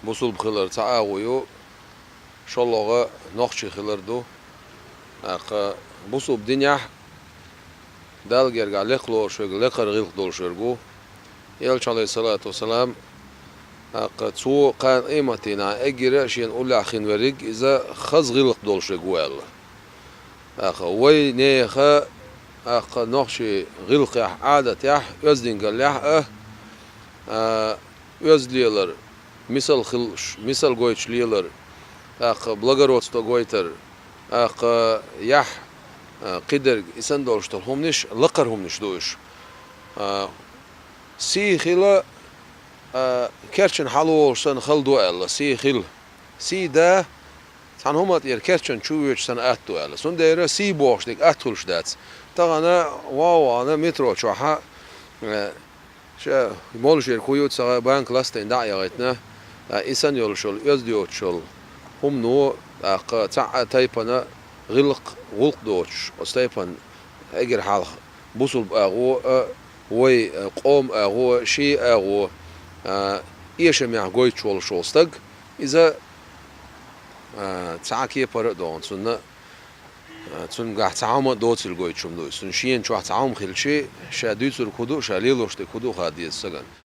busul bkhılar ta'aguyu şollağa noqçı khılardu. Busul dünya dalgerga leqlor şöyle leqar gılq dolşurgu. Elçi aleyhissalatu vesselam تسو قان إيمتنا أجرا شين أولا خين ورق إذا خز غلق دولش جوال وي نيخ نخشي غلق عادة يح يزدين قال يح يزليلر مثل خلش مثل جويش ليلر بلغروت تو جويتر يح قدر إنسان دولش تلهم نش لقر هم نش دوش سي خلا kerçen halı olsan hal duella si khil si da san homat yer kerçen çuvuç san at duella son değere si boşlik atulş dat tağana ana metro çaha şey molş yer koyut sağa bank lasten da yağetna insan yol şol öz diyor şol hum no ta taypana gılq gulq doç ostaypan eger hal busul ağu وي قوم أغو شيء أغو إيش مع جوي شول شولستق إذا تعاكي بردون سنة سن قاعد تعاوم دوتل جوي شوم دو سن شين شو تعاوم خل شيء شاديت الكودو شاليلوش تكودو خادي السجن